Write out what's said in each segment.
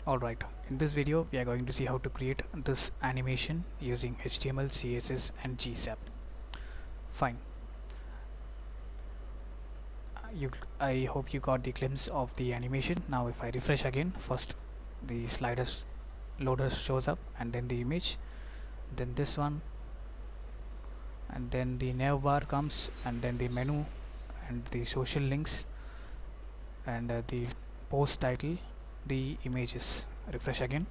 Alright, in this video we are going to see how to create this animation using HTML, CSS and GSAP. Fine. I hope you got the glimpse of the animation. Now if I refresh again, first the sliders loader shows up, and then the image, then this one, and then the nav bar comes, and then the menu and the social links, and the post title, the images. Refresh again.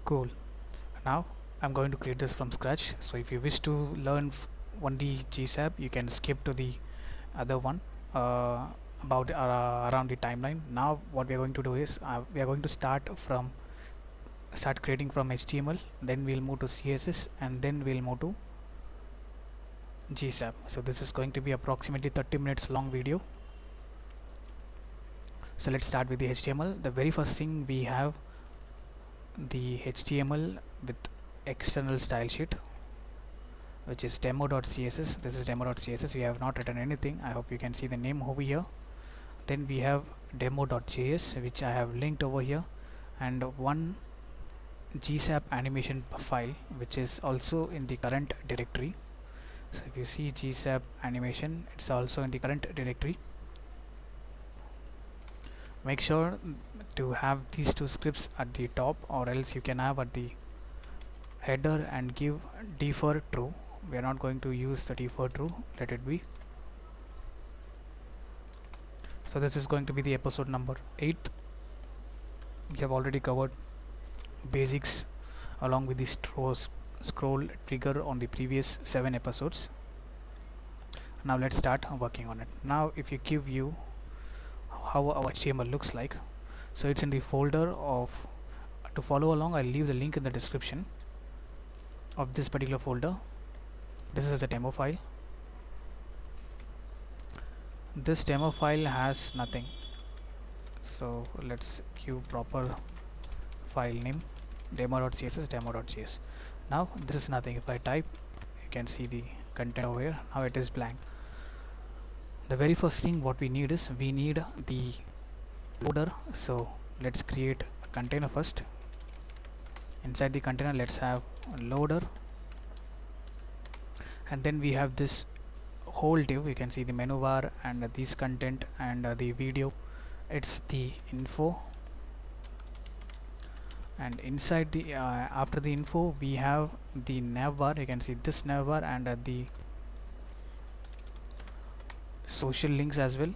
Cool. Now I'm going to create this from scratch. So if you wish to learn only GSAP, you can skip to the other one about around the timeline. Now what we are going to do is we are going to start creating from HTML, then we'll move to CSS, and then we'll move to GSAP. So this is going to be approximately 30 minutes long video. So let's start with the HTML. The very first thing, we have the HTML with external style sheet, which is demo.css. This is demo.css. We have not written anything. I hope you can see the name over here. Then we have demo.js, which I have linked over here, and one GSAP animation file, which is also in the current directory. So if you see GSAP animation, it's also in the current directory. Make sure to have these two scripts at the top, or else you can have at the header and give defer true. We are not going to use the defer true, let it be. So this is going to be the episode number 8. We have already covered basics along with the scroll trigger on the previous 7 episodes. Now let's start working on it. Now if you give you how our HTML looks like, so it's in the folder of, to follow along I'll leave the link in the description of this particular folder. This is the demo file. This demo file has nothing, so let's give proper file name, demo.css, demo.js. Now this is nothing. If I type, you can see the content over here. Now it is blank. The very first thing what we need is, we need the loader. So let's create a container first. Inside the container, let's have a loader, and then we have this whole div. You can see the menu bar and this content and the video. It's the info, and inside the after the info we have the nav bar. You can see this nav bar and the social links as well,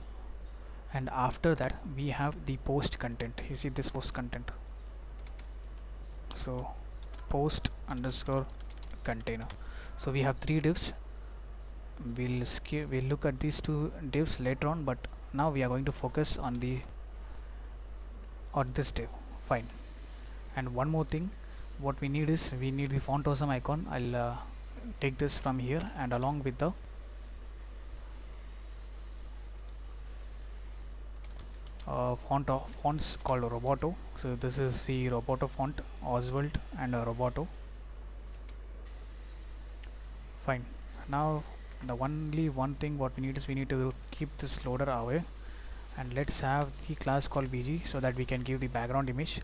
and after that we have the post content. You see this post content, so post underscore container. So we have 3 divs. We'll look at these 2 divs later on, but now we are going to focus on this div. Fine. And one more thing, what we need is, we need the font awesome icon. I'll take this from here, and along with the fonts called Roboto. So this is the Roboto font, Oswald and Roboto. Fine. Now the only one thing what we need is, we need to keep this loader away, and let's have the class called bg, so that we can give the background image.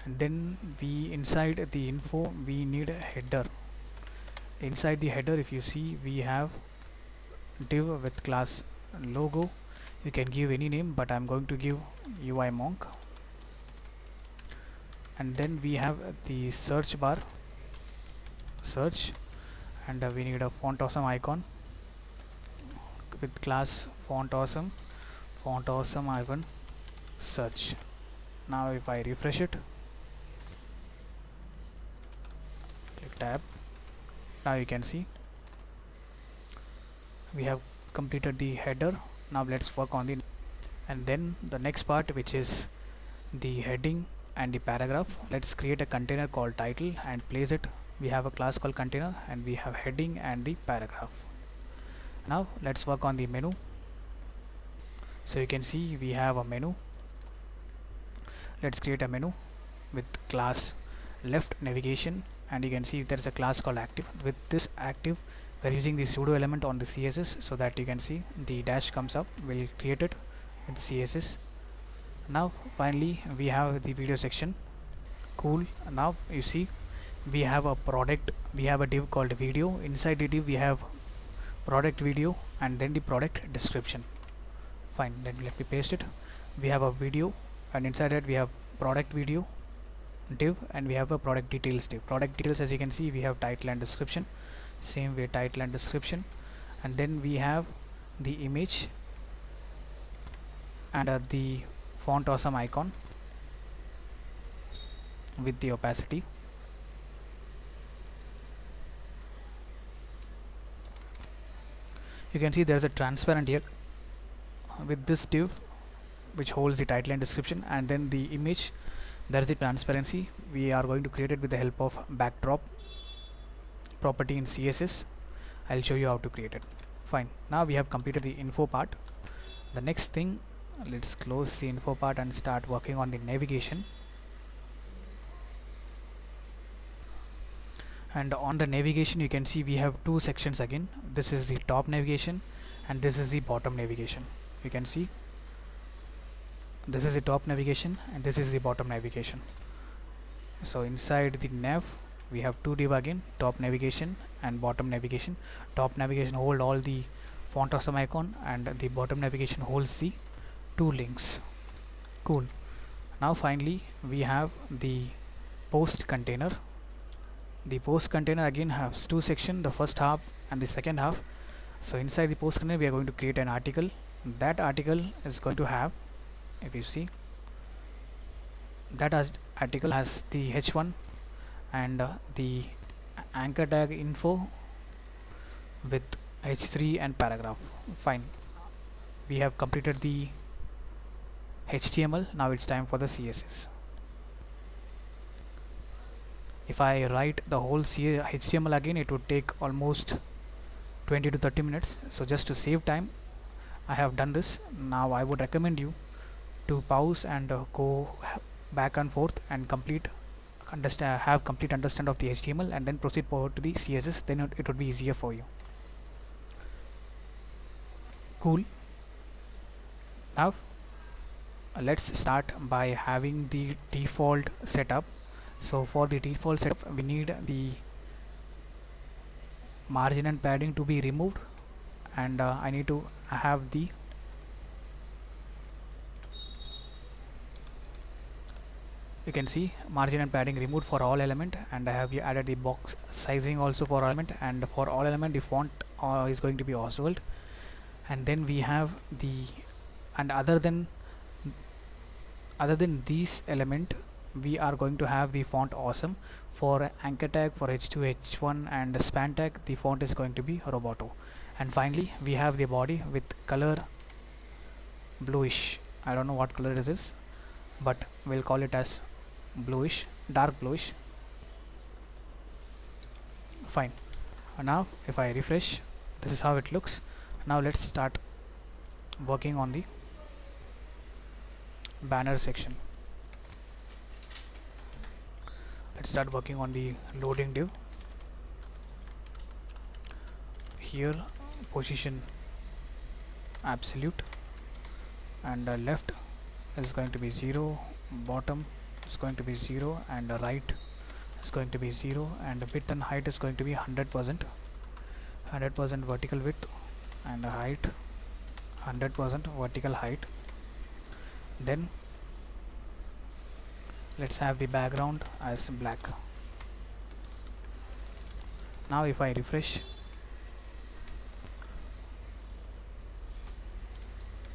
And then inside the info we need a header. Inside the header, if you see, we have div with class logo. You can give any name, but I'm going to give UI monk. And then we have the search bar, search, and we need a font awesome icon with class font awesome icon search. Now if I refresh it, click tab, now you can see we have completed the header. Now let's work on and then the next part, which is the heading and the paragraph. Let's create a container called title and place it. We have a class called container, and we have heading and the paragraph. Now let's work on the menu. So you can see we have a menu. Let's create a menu with class left navigation, and you can see there is a class called active. With this active, we're using the pseudo element on the CSS, so that you can see the dash comes up. We'll create it in CSS. Now finally we have the video section. Cool. Now you see we have a product, we have a div called video. Inside the div we have product video and then the product description. Fine, then let me paste it. We have a video and inside that we have product video div and we have a product details div. Product details, as you can see, we have title and description. Same way, title and description, and then we have the image and the font awesome icon with the opacity. You can see there is a transparent here with this div which holds the title and description, and then the image, there is the transparency. We are going to create it with the help of backdrop property in CSS. I'll show you how to create it. Fine, now we have completed the info part. The next thing, let's close the info part and start working on the navigation. And on the navigation you can see we have two sections again. This is the top navigation and this is the bottom navigation. You can see this is the top navigation and this is the bottom navigation. So inside the nav we have two div again, top navigation and bottom navigation. Top navigation hold all the font awesome icon and the bottom navigation holds the two links. Cool. Now finally we have the post container. The post container again has two sections, the first half and the second half. So inside the post container we are going to create an article. That article is going to have, if you see, that article has the h1 and the anchor tag info with h3 and paragraph. Fine, we have completed the HTML. Now it's time for the CSS. If I write the whole HTML again, it would take almost 20 to 30 minutes. So just to save time, I have done this. Now I would recommend you to pause and go back and forth and have complete understand of the HTML and then proceed forward to the CSS. Then it would be easier for you. Cool. Now let's start by having the default setup. So for the default setup we need the margin and padding to be removed, and I need to have the you can see margin and padding removed for all element, and I have added the box sizing also for all element, and for all element the font is going to be Oswald. And then we have the, and other than these element we are going to have the font awesome. For anchor tag, for h2, h1 and the span tag, the font is going to be Roboto. And finally we have the body with color bluish. I don't know what color this is, but we'll call it as bluish, dark bluish. Fine. Now if I refresh, this is how it looks. Now let's start working on the banner section. Let's start working on the loading div. Here position absolute, and left is going to be 0, bottom is going to be 0, and right is going to be 0, and width and height is going to be 100%, 100% vertical width, and height 100% vertical height. Then let's have the background as black. Now if I refresh,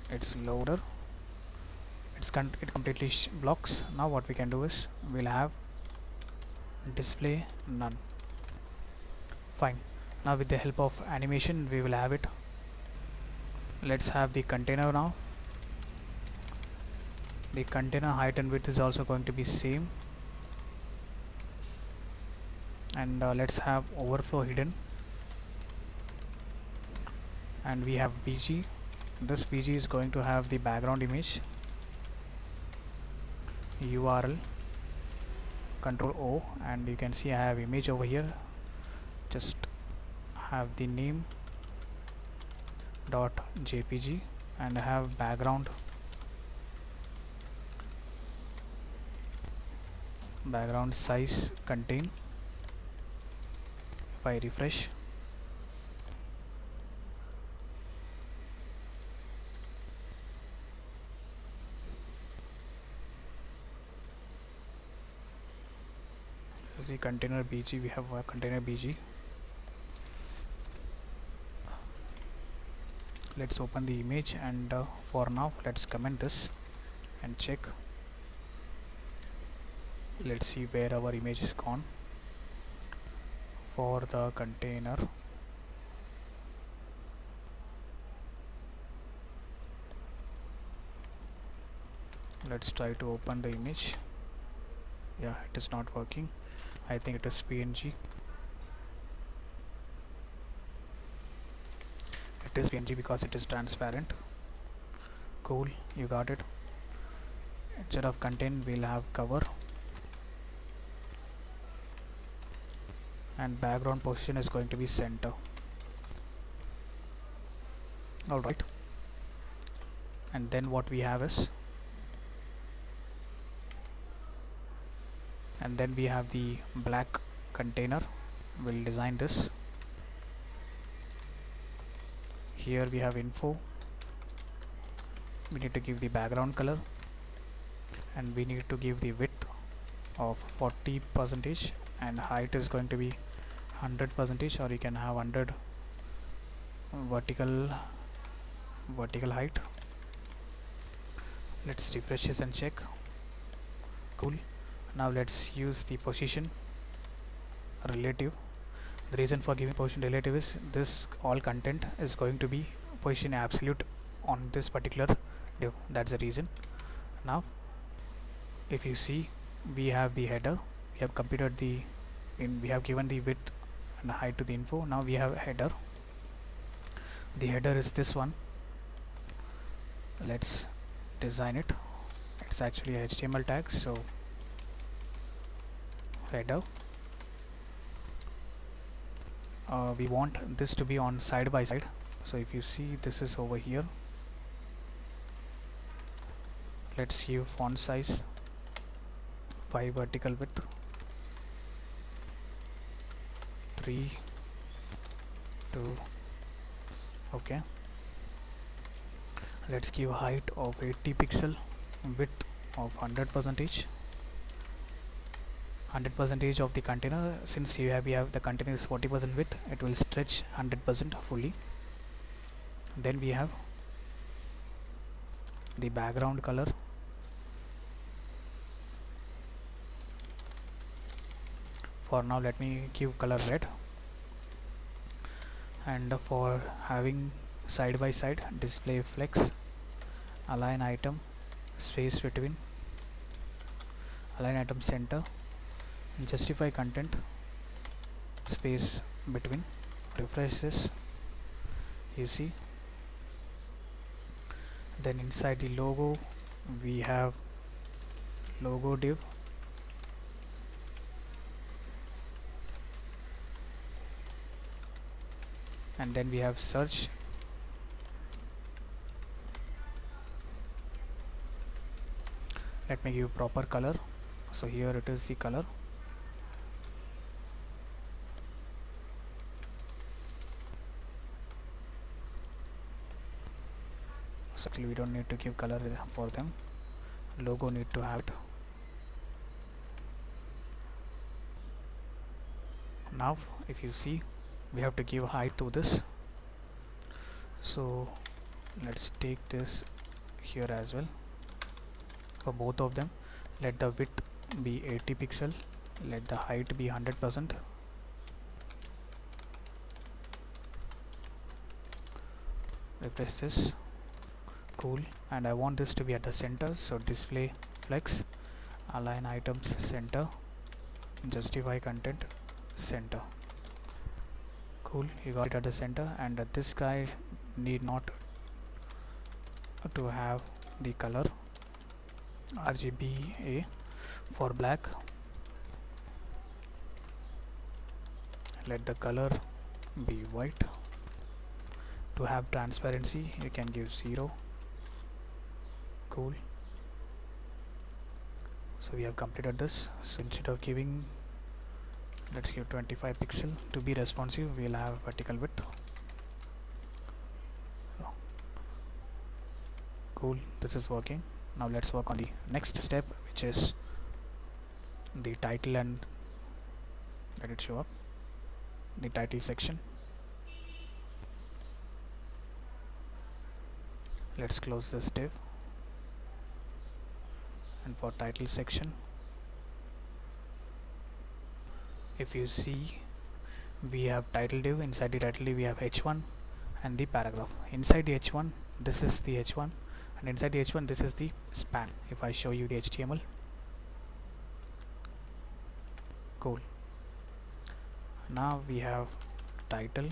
it's loader, it completely blocks. Now what we can do is we'll have display none. Fine. Now with the help of animation we will have it. Let's have the container now. The container height and width is also going to be same, and let's have overflow hidden, and we have BG. This BG is going to have the background image, URL, Control O, and you can see I have image over here. Just have the name dot jpg and have background background size contain. If I refresh, you see container bg, we have a container bg. Let's open the image, and for now let's comment this and check. Let's see where our image is gone. For the container, let's try to open the image. Yeah, it is not working. I think it is PNG. It is PNG because it is transparent. Cool, you got it. Instead of contain, we'll have cover, and background position is going to be center. Alright, and then what we have is, and then we have the black container. We'll design this. Here we have info. We need to give the background color, and we need to give the width of 40%, and height is going to be 100%, or you can have 100 vertical height. Let's refresh this and check. Cool. Now let's use the position relative. The reason for giving position relative is this all content is going to be position absolute on this particular div. That's the reason. Now if you see, we have the header, we have computed the we have given the width and height to the info. Now we have a header. The header is this one. Let's design it. It's actually a HTML tag, so header. We want this to be on side by side, so if you see, this is over here. Let's give font size 5, vertical width 3, 2. Okay, let's give height of 80 pixel, width of 100%. 100% of the container. Since we have the container is 40% width, it will stretch 100% fully. Then we have the background color. For now, let me give color red. And for having side by side, display flex, align item, space between, align item center, justify content, space between. Refresh this, you see. Then inside the logo, we have logo div, and then we have search. Let me give proper color. So here it is the color. So we don't need to give color for them. Logo need to have it. Now if you see, we have to give height to this, so let's take this here as well. For both of them, let the width be 80 pixel, let the height be 100%. Refresh this. Cool. And I want this to be at the center, so display flex, align items center, justify content center. Cool, you got it at the center. And this guy need not to have the color RGBA. For black, let the color be white. To have transparency, you can give 0. Cool. So we have completed this. So instead of giving, let's give 25 pixel to be responsive, we'll have vertical width. So, cool, this is working. Now let's work on the next step, which is the title, and let it show up the title section. Let's close this div, and for title section, if you see, we have title div. Inside the title div we have h1 and the paragraph. Inside the h1, this is the h1, and inside the h1 this is the span. If I show you the HTML, cool. Now we have title,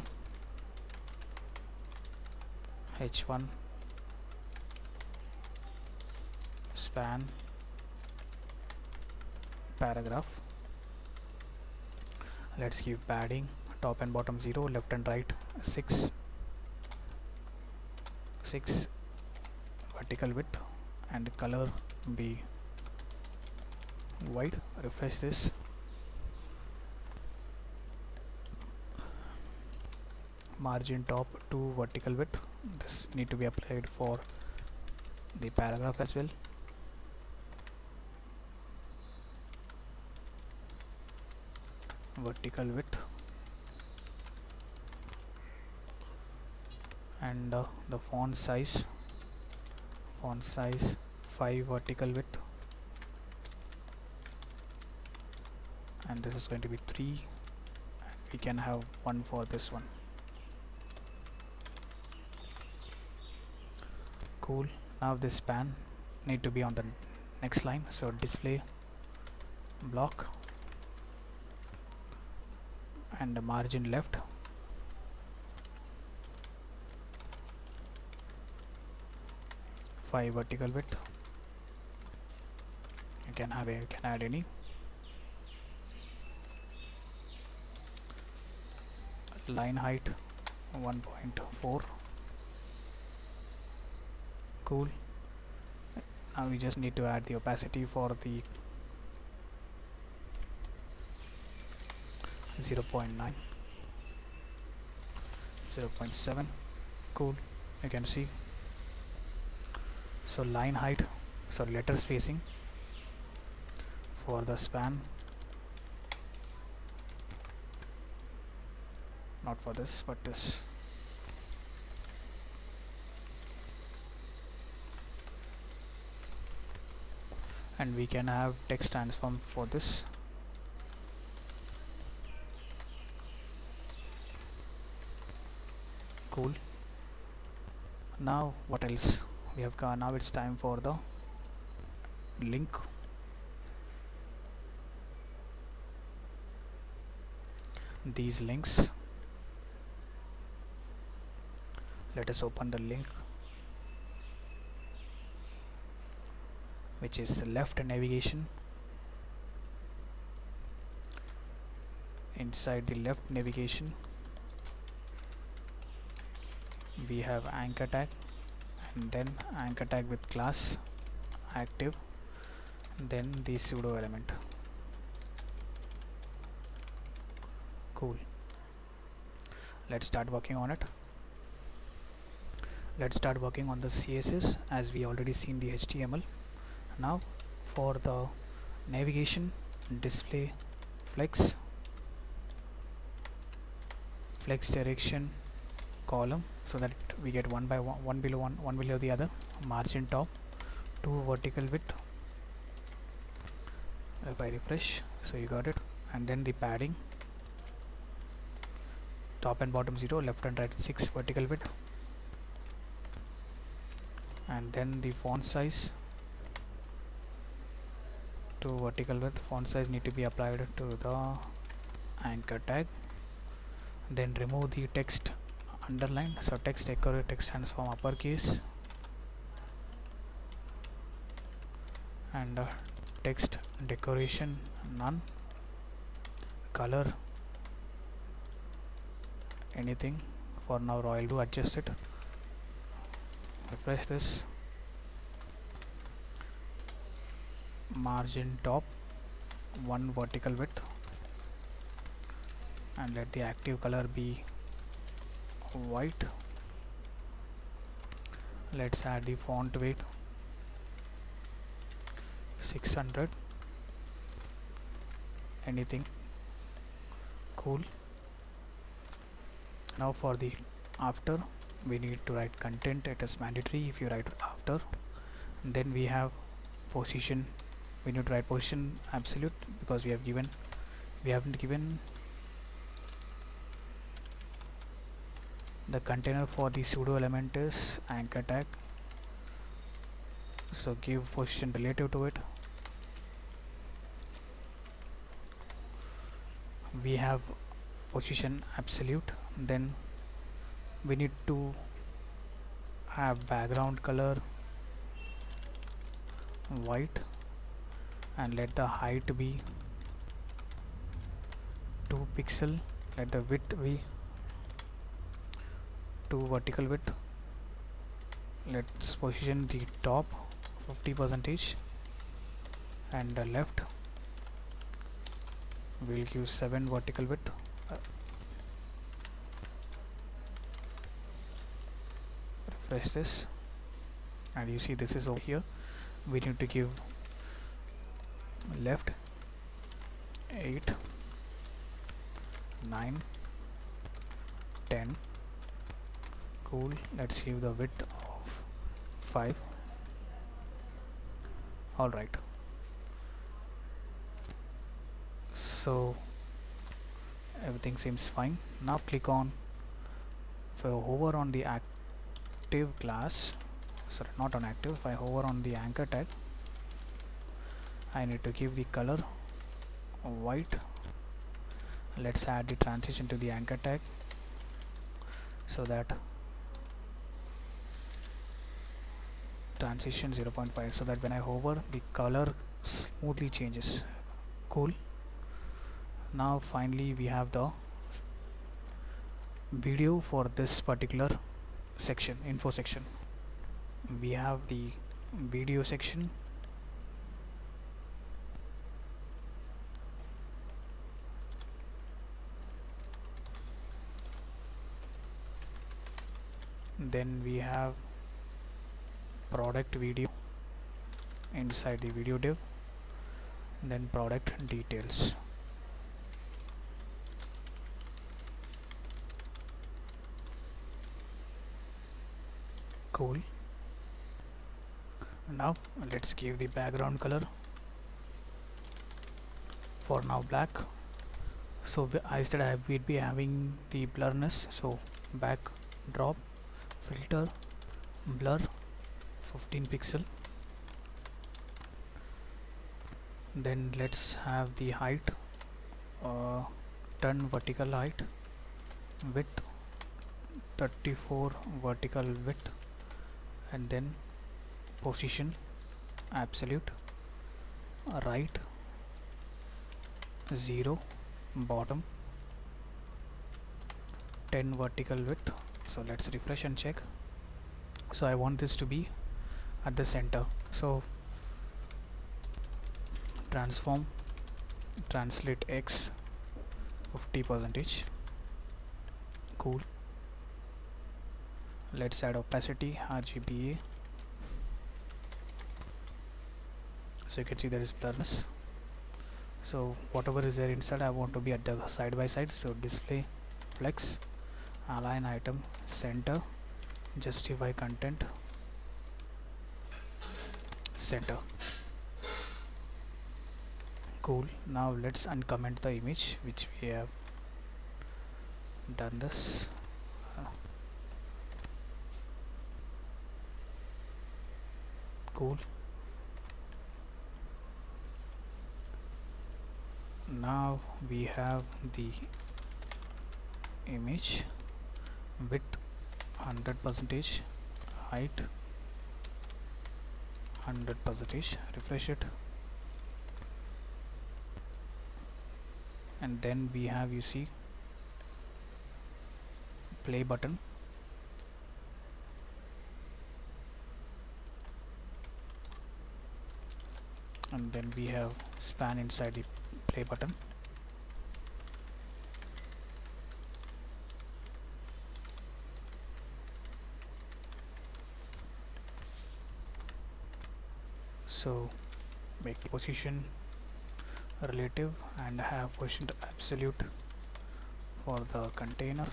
h1, span, paragraph. Let's give padding top and bottom 0, left and right 6, vertical width, and color be white. Refresh this. Margin top 2, vertical width. This need to be applied for the paragraph as well. Vertical width, and the font size 5, vertical width, and this is going to be 3, and we can have 1 for this one. Cool. Now this span need to be on the next line, so display block, and the margin left, vertical width. You can add any. Line height 1.4. Cool. Now we just need to add the opacity for the 0.9, 0.7. Cool, you can see. So line height, so letter spacing for the span, not for this but this. And we can have text transform for this. Cool. Now what else we have got? Now it's time for the link. These links, let us open the link, which is left navigation. Inside the left navigation we have anchor tag, and then anchor tag with class active, then the pseudo element. Cool. Let's start working on it. Let's start working on the CSS, as we already seen the HTML. Now for the navigation, display flex direction column, so that we get one below the other. Margin top 2, vertical width. If I refresh, so you got it. And then the padding top and bottom 0, left and right 6, vertical width. And then the font size 2, vertical width. Font size need to be applied to the anchor tag. Then remove the text underline, so text transform uppercase, and text decoration none. Color anything for now. I'll do adjust it. Refresh this. margin top 1 vertical width, and let the active color be white. Let's add the font weight 600, anything. Cool. Now for the after, we need to write content. It is mandatory if you write after. Then we have position. We need to write position absolute because we haven't given the container for the pseudo element is anchor tag, so give position relative to it. We have position absolute. Then we need to have background color white, and let the height be 2 pixel. Let the width be 2 vertical width. Let's position the top 50% and the left we'll give 7 vertical width. Refresh this and you see this is over here. We need to give left 8, 9, 10. Cool. Let's give the width of 5. Alright, so everything seems fine. Now click on, if I hover on the active class, sorry, not on active, if I hover on the anchor tag, I need to give the color white. Let's add the transition to the anchor tag so that transition 0.5, so that when I hover the color smoothly changes. Cool. Now finally we have the video for this particular section, info section. We have the video section. Then we have product video inside the video div, then product details. Cool. Now let's give the background color for now black. So I said we'd be having the blurriness, so backdrop filter blur 15 pixel. Then let's have the height, turn vertical height, width 34 vertical width, and then position absolute, right 0, bottom 10 vertical width. So let's refresh and check. So I want this to be at the center, so transform translate X 50%. Cool. Let's add opacity RGBA, so you can see there is blurriness. So whatever is there inside I want to be at the side by side, so display flex, align item center, justify content center. Cool. Now let's uncomment the image which we have done this. Cool. Now we have the image, width 100%, height 100%. Refresh it, and then we have, you see, play button. and then we have span inside the play button. So make the position relative and have position absolute for the container.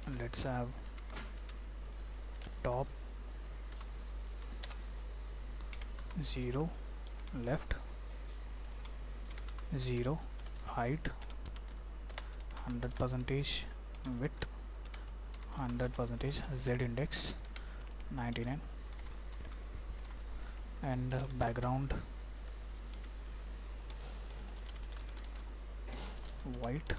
And let's have top 0, left 0, height 100%, width 100%, z index 99, and background white.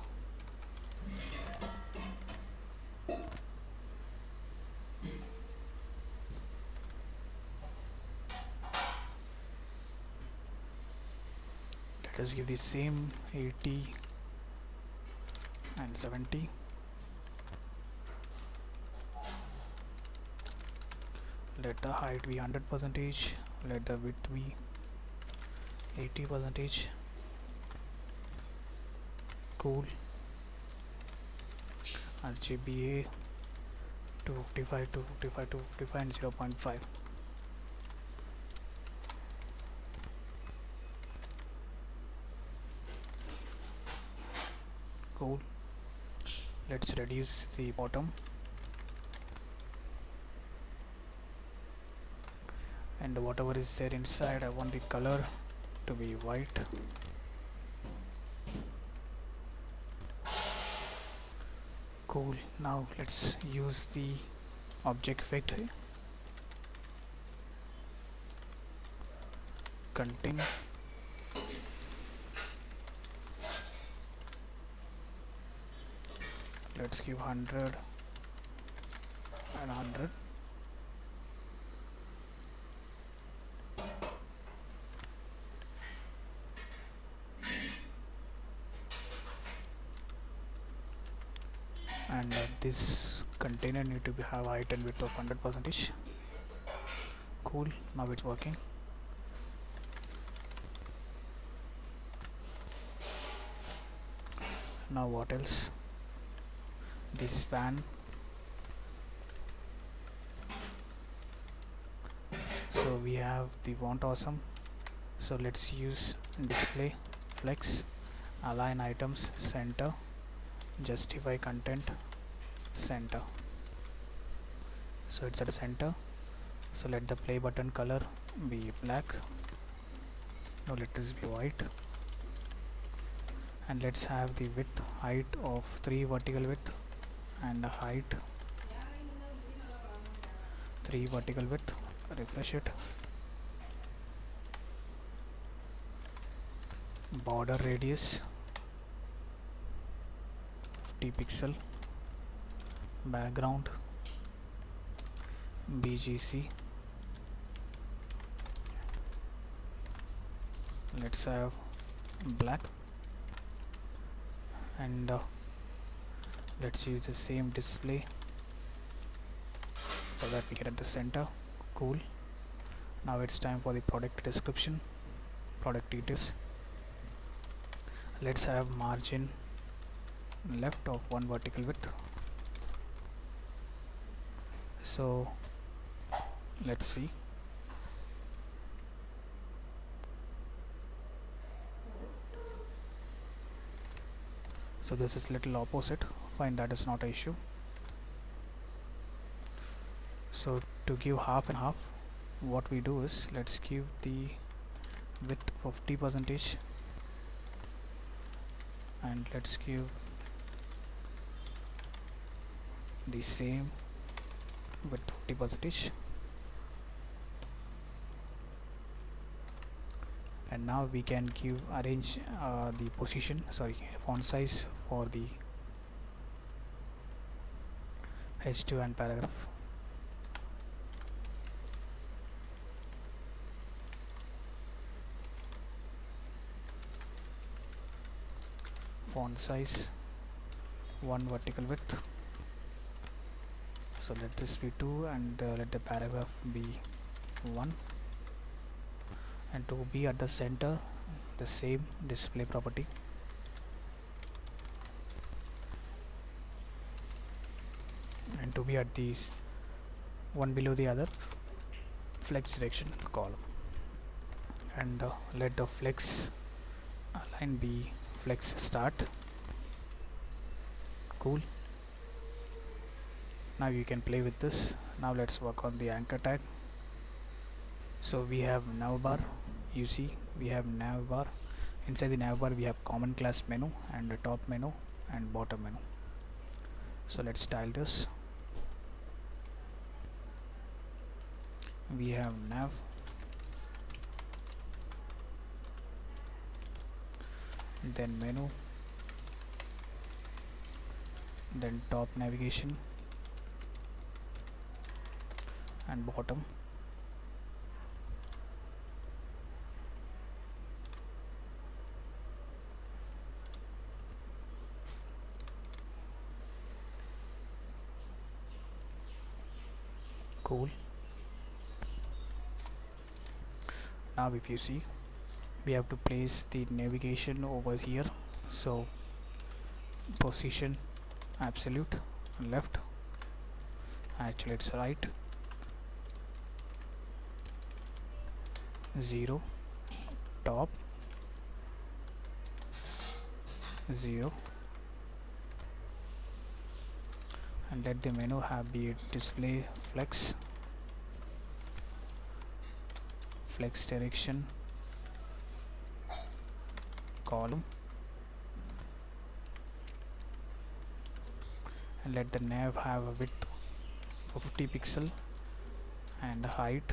Let us give the same 80 and 70. Let the height be 100%, let the width be 80%. Cool. RGBA 255, 255, 255 and 0.5. Cool. Let's reduce the bottom and whatever is there inside, I want the color to be white. Cool. Now let's use the object effect contain. Let's give 100 and 100. And this container need to have height and width of 100%. Cool. Now it's working. Now what else? This span. So we have the font awesome. So let's use display, flex, align items, center, justify content, center. So it's at the center. So let the play button color be black. Now let this be white. And let's have the width, height of 3 vertical width and height 3 vertical width. Refresh it. Border radius 50 pixel. Background BGC. Let's have black. And let's use the same display so that we get at the center. Cool. Now it's time for the product description, product details. Let's have margin left of 1 vertical width. So let's see. So this is little opposite. Fine, that is not an issue. So to give half and half, what we do is let's give the width 50% and let's give the same with 50%. And now we can arrange the position, font size for the H2 and paragraph. font size, 1 vertical width. So let this be 2 and let the paragraph be 1, and to be at the center, the same display property. And to be at these one below the other, flex direction column, and let the flex align be flex start. Cool. Now you can play with this. Now let's work on the anchor tag. So we have navbar. You see we have navbar. Inside the navbar we have common class menu and the top menu and bottom menu. So let's style this. We have nav, then menu, then top navigation and bottom. Cool. Now if you see, we have to place the navigation over here. So position absolute left, actually it's right, 0, top 0, and let the menu have be display flex direction column, and let the nav have a width 50 pixel and height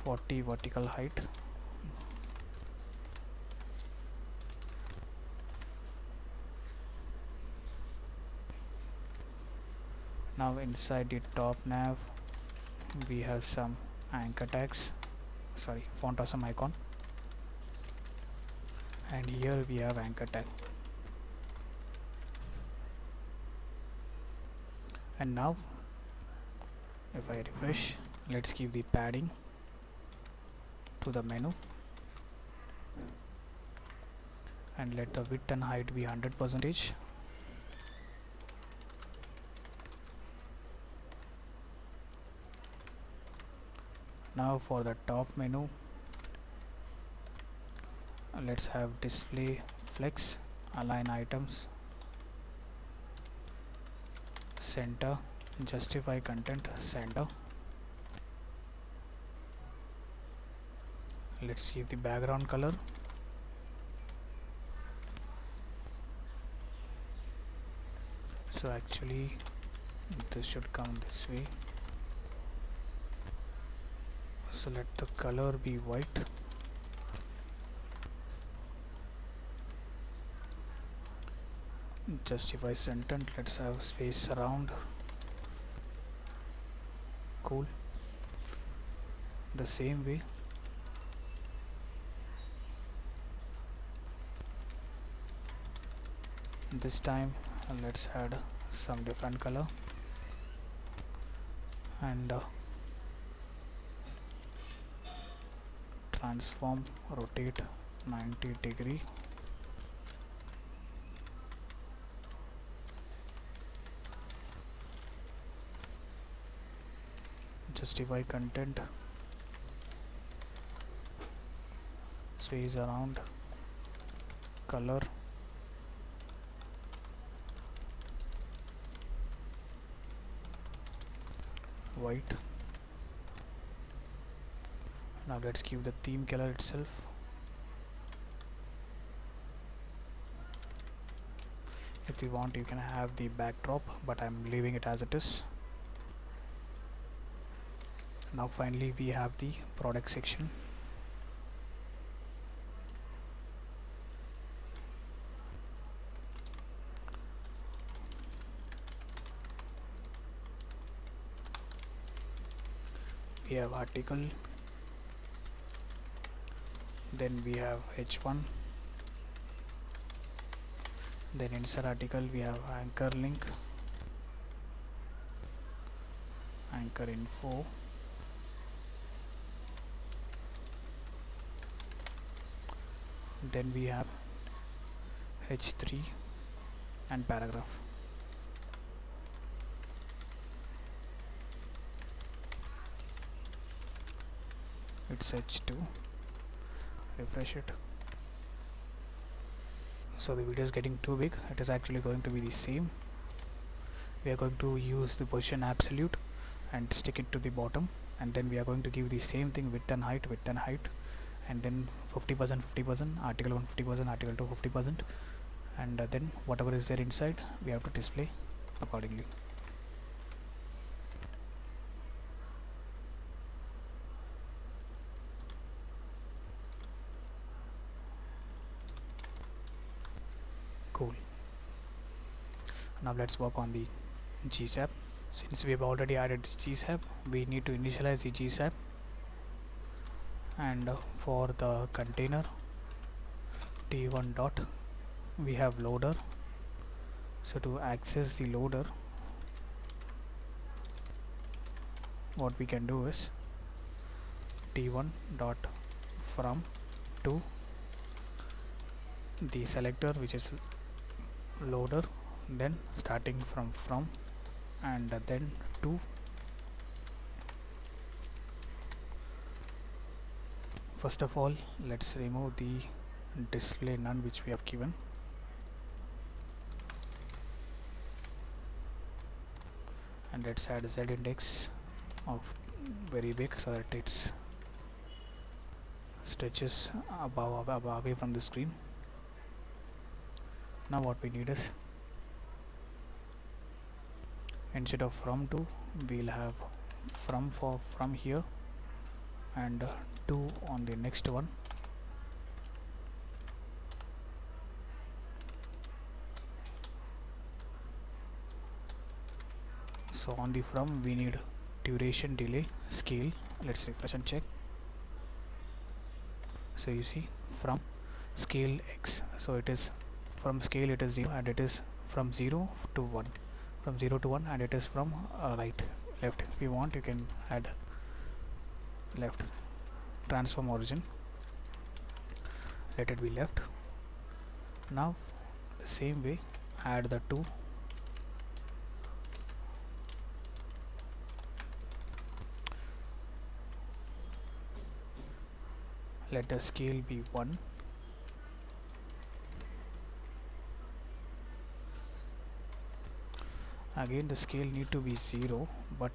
40 vertical height. Now inside the top nav we have some anchor tags, font awesome icon, and here we have anchor tag. And now if I refresh, let's give the padding to the menu and let the width and height be 100%. Now for the top menu, let's have display flex, align items, center, justify content, center. Let's give the background color. So actually this should come this way. So let the color be white. Justify sentence, let's have space around. Cool. The same way this time let's add some different color and transform, rotate 90 degree. Justify content, space around, color white. Now let's give the theme color itself. If you want, you can have the backdrop, but I'm leaving it as it is. Now finally we have the product section. We have article, then we have h1, Then inside article we have anchor link, anchor info, then we have h3 and paragraph. It's h2. Refresh it. So the video is getting too big. It is actually going to be the same. We are going to use the position absolute and stick it to the bottom, and then we are going to give the same thing, width and height, and then 50%, 50%, article 1 50%, article 2 50%, and then whatever is there inside we have to display accordingly. Cool. Now let's work on the GSAP. Since we have already added the GSAP, we need to initialize the GSAP, and for the container t1 dot we have loader. So to access the loader, what we can do is t1 dot from to the selector, which is loader, then starting from and then to. First of all, let's remove the display none which we have given, and let's add z index of very big so that it stretches above away from the screen. Now what we need is, instead of from to, we'll have from here, and to on the next one. So on the from we need duration, delay, scale. Let's refresh and check. So you see, from scale x, so it is from scale it is 0, and it is from 0 to 1, from 0 to 1, and it is from right left. If you want, you can add left. Transform origin, let it be left. Now the same way, add the 2, let the scale be 1, again the scale need to be 0, but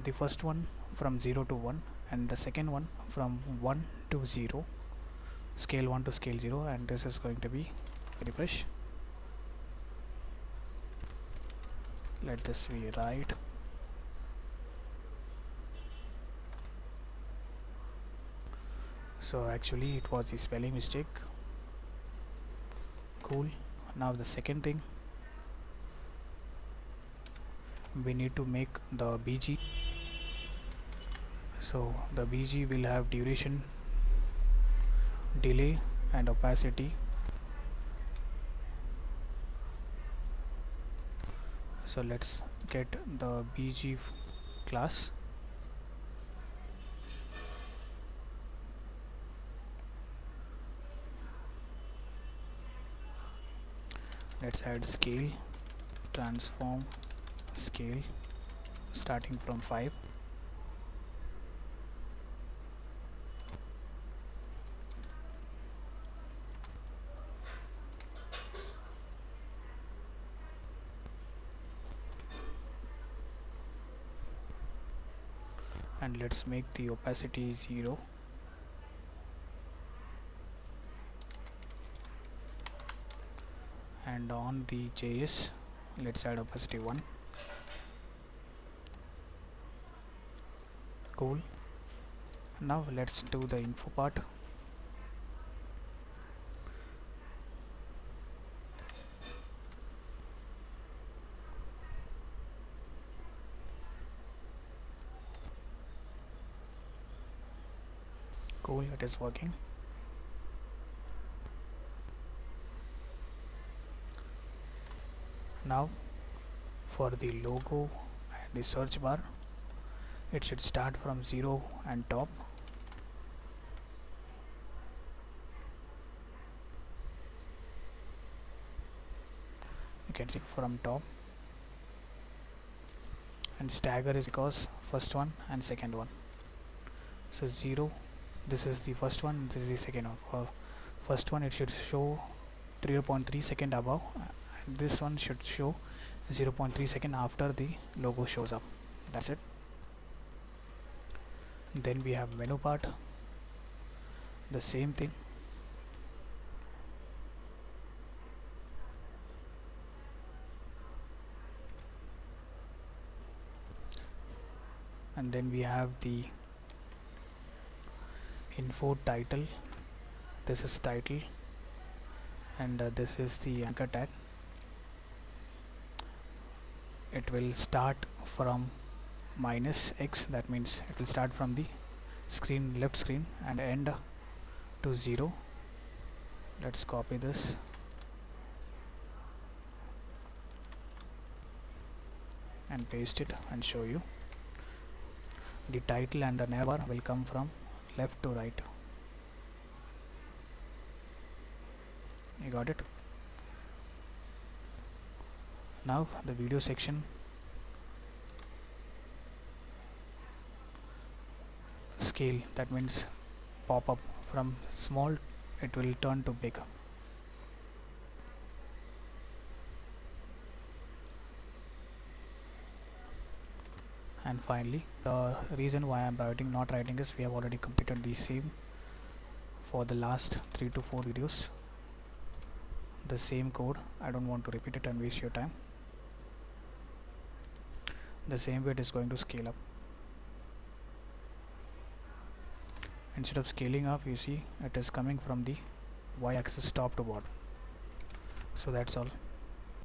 the first one from 0 to 1, and the second one from 1 to 0, scale 1 to scale 0, and this is going to be refresh. Let this be right. So actually it was the spelling mistake. Cool. Now the second thing, we need to make the BG. So the BG will have duration, delay, and opacity. So let's get the BG class. Let's add scale, transform scale starting from 5. And let's make the opacity 0. And on the JS, let's add opacity 1. Cool. Now let's do the info part. Cool, it is working. Now for the logo and the search bar, it should start from 0 and top. You can see from top, and stagger is because first one and second one. So 0, this is the first one, this is the second one. For first one it should show 0.3 second above, and this one should show 0.3 second after the logo shows up. That's it. Then we have menu part, the same thing. And then we have the info title. This is title, and this is the anchor tag. It will start from -x, that means it will start from the screen, left screen, and end to 0. Let's copy this and paste it and show you. The title and the navbar will come from left to right. You got it? Now the video section, scale, that means pop up from small, it will turn to big. And finally, the reason why I'm not writing is we have already completed the same for the last 3 to 4 videos. The same code, I don't want to repeat it and waste your time. The same way it is going to scale up. Instead of scaling up, you see it is coming from the y-axis top to bottom. So that's all.